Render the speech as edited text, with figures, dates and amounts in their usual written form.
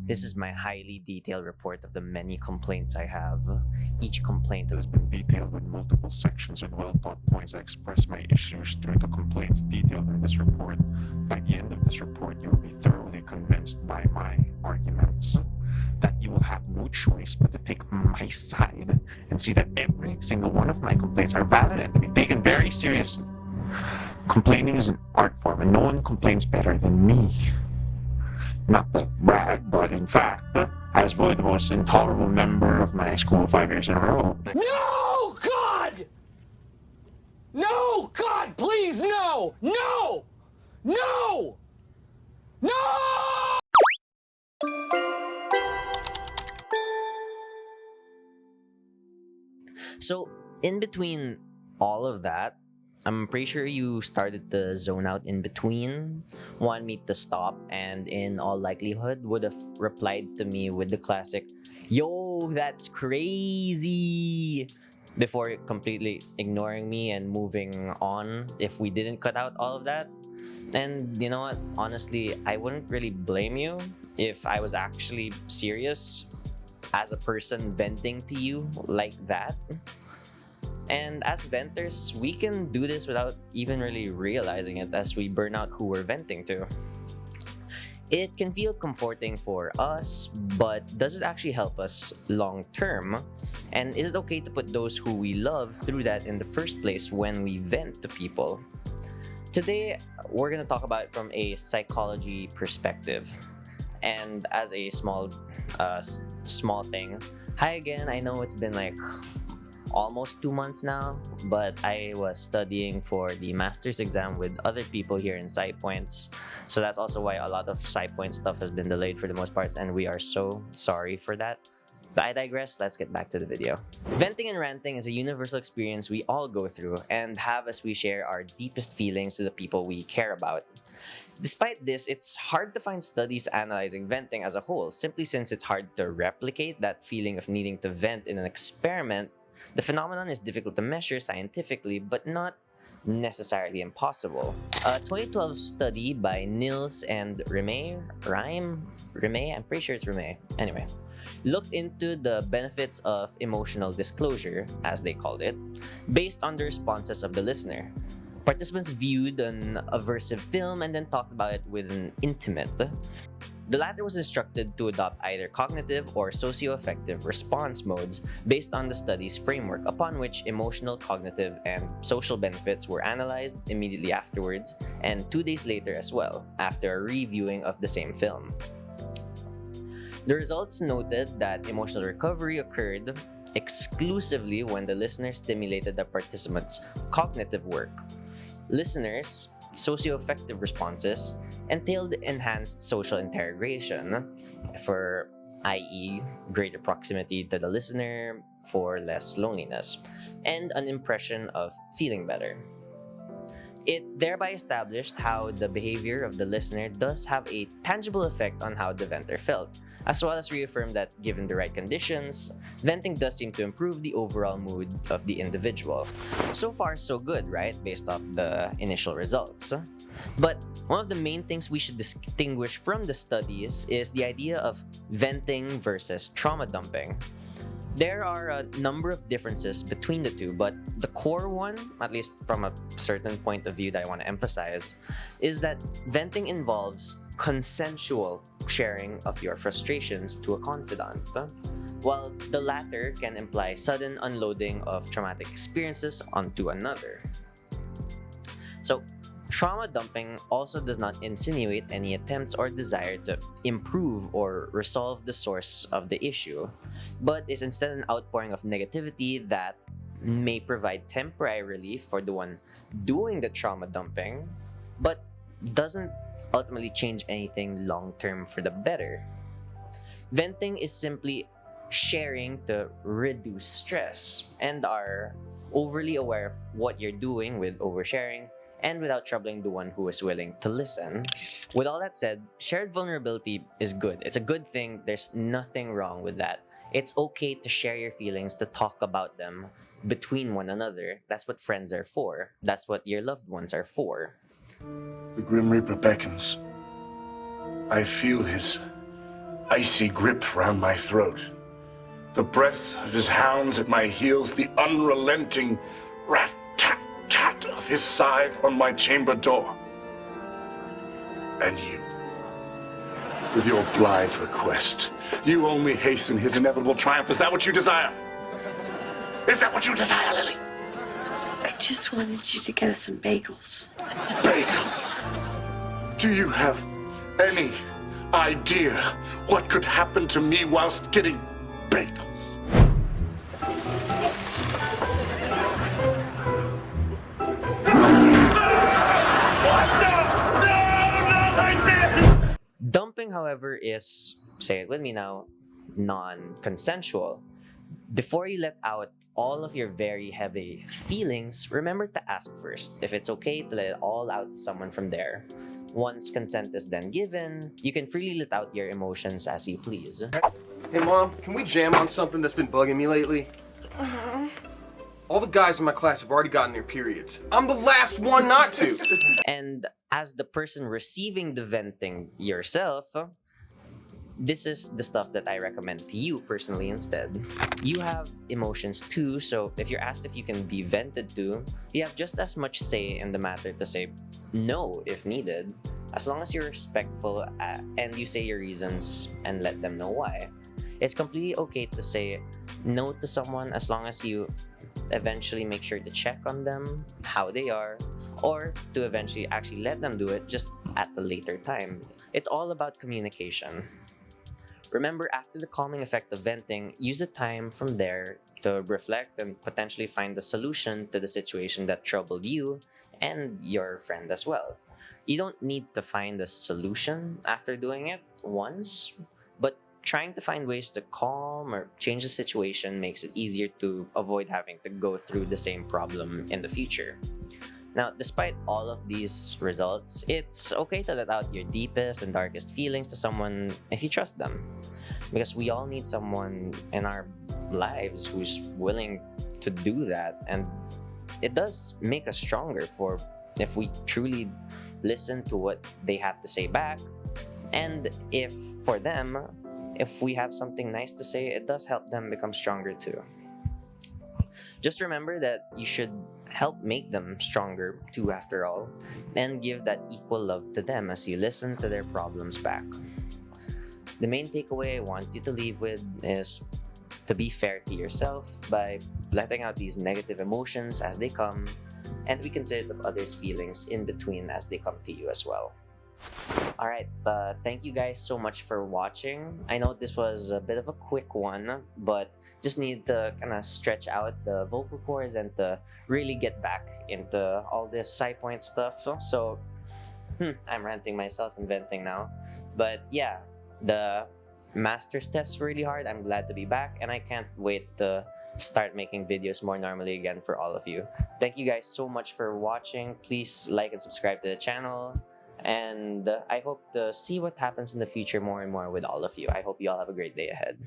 This is my highly detailed report of the many complaints I have. Each complaint It has been detailed with multiple sections and well-thought points. I express my issues through the complaints detailed in this report. By the end of this report, you will be thoroughly convinced by my arguments that you will have no choice but to take my side and see that every single one of my complaints are valid and to be taken very seriously. Complaining is an art form, and no one complains better than me. Not to brag, but in fact, I was voted the most intolerable member of my school 5 years in a row. No, God! No, God, please, no! No! No! No! So, in between all of that, I'm pretty sure you started to zone out in between, want me to stop, and in all likelihood would have replied to me with the classic, "Yo, that's crazy!" before completely ignoring me and moving on if we didn't cut out all of that. And you know what? Honestly, I wouldn't really blame you if I was actually serious as a person venting to you like that. And as venters, we can do this without even really realizing it as we burn out who we're venting to. It can feel comforting for us, but does it actually help us long term? And is it okay to put those who we love through that in the first place when we vent to people? Today, we're going to talk about it from a psychology perspective. And as a small thing, hi again. I know it's been like almost 2 months now, but I was studying for the master's exam with other people here in Psypoints. So that's also why a lot of Psypoint stuff has been delayed for the most parts, and we are so sorry for that. But I digress, let's get back to the video. Venting and ranting is a universal experience we all go through and have as we share our deepest feelings to the people we care about. Despite this, it's hard to find studies analyzing venting as a whole, simply since it's hard to replicate that feeling of needing to vent in an experiment. The phenomenon is difficult to measure scientifically, but not necessarily impossible. A 2012 study by Nils and Rime, I'm pretty sure it's Rime. Anyway, looked into the benefits of emotional disclosure, as they called it, based on the responses of the listener. Participants viewed an aversive film and then talked about it with an intimate. The latter was instructed to adopt either cognitive or socio-affective response modes based on the study's framework, upon which emotional, cognitive, and social benefits were analyzed immediately afterwards and 2 days later as well, after a reviewing of the same film. The results noted that emotional recovery occurred exclusively when the listener stimulated the participants' cognitive work. Listeners' socio-affective responses entailed enhanced social integration, for i.e., greater proximity to the listener for less loneliness, and an impression of feeling better. It thereby established how the behavior of the listener does have a tangible effect on how the venter felt, as well as reaffirmed that given the right conditions, venting does seem to improve the overall mood of the individual. So far, so good, right? Based off the initial results. But one of the main things we should distinguish from the studies is the idea of venting versus trauma dumping. There are a number of differences between the two, but the core one, at least from a certain point of view that I want to emphasize, is that venting involves consensual sharing of your frustrations to a confidant, while the latter can imply sudden unloading of traumatic experiences onto another. So, trauma dumping also does not insinuate any attempts or desire to improve or resolve the source of the issue, but is instead an outpouring of negativity that may provide temporary relief for the one doing the trauma dumping, but doesn't ultimately change anything long term for the better. Venting is simply sharing to reduce stress and are overly aware of what you're doing with oversharing and without troubling the one who is willing to listen. With all that said, shared vulnerability is good. It's a good thing. There's nothing wrong with that. It's okay to share your feelings, to talk about them between one another. That's what friends are for. That's what your loved ones are for. The Grim Reaper beckons. I feel his icy grip round my throat, the breath of his hounds at my heels, the unrelenting rat-tat-tat of his scythe on my chamber door. And you, with your blithe request, you only hasten his inevitable triumph. Is that what you desire? Is that what you desire, Lily? I just wanted you to get us some bagels. Bagels? Do you have any idea what could happen to me whilst getting bagels? Dumping, however, is, say it with me now, non-consensual. Before you let out all of your very heavy feelings, remember to ask first if it's okay to let it all out to someone from there. Once consent is then given, you can freely let out your emotions as you please. Hey Mom, can we jam on something that's been bugging me lately? All the guys in my class have already gotten their periods. I'm the last one not to! And as the person receiving the venting yourself, this is the stuff that I recommend to you personally instead. You have emotions too, so if you're asked if you can be vented to, you have just as much say in the matter to say no if needed, as long as you're respectful and you say your reasons and let them know why. It's completely okay to say no to someone as long as you eventually make sure to check on them, how they are, or to eventually actually let them do it just at a later time. It's all about communication. Remember, after the calming effect of venting, use the time from there to reflect and potentially find the solution to the situation that troubled you and your friend as well. You don't need to find a solution after doing it once, but trying to find ways to calm or change the situation makes it easier to avoid having to go through the same problem in the future. Now, despite all of these results, it's okay to let out your deepest and darkest feelings to someone if you trust them. Because we all need someone in our lives who's willing to do that. And it does make us stronger for if we truly listen to what they have to say back. And if for them, if we have something nice to say, it does help them become stronger too. Just remember that you should help make them stronger too, after all, and give that equal love to them as you listen to their problems back. The main takeaway I want you to leave with is to be fair to yourself by letting out these negative emotions as they come, and be considerate of others' feelings in between as they come to you as well. Alright, thank you guys so much for watching. I know this was a bit of a quick one, but just need to kind of stretch out the vocal cords and to really get back into all this PsyPoint stuff. So I'm ranting myself and venting now. But yeah, the master's test's really hard. I'm glad to be back, and I can't wait to start making videos more normally again for all of you. Thank you guys so much for watching. Please like and subscribe to the channel. And I hope to see what happens in the future more and more with all of you. I hope you all have a great day ahead.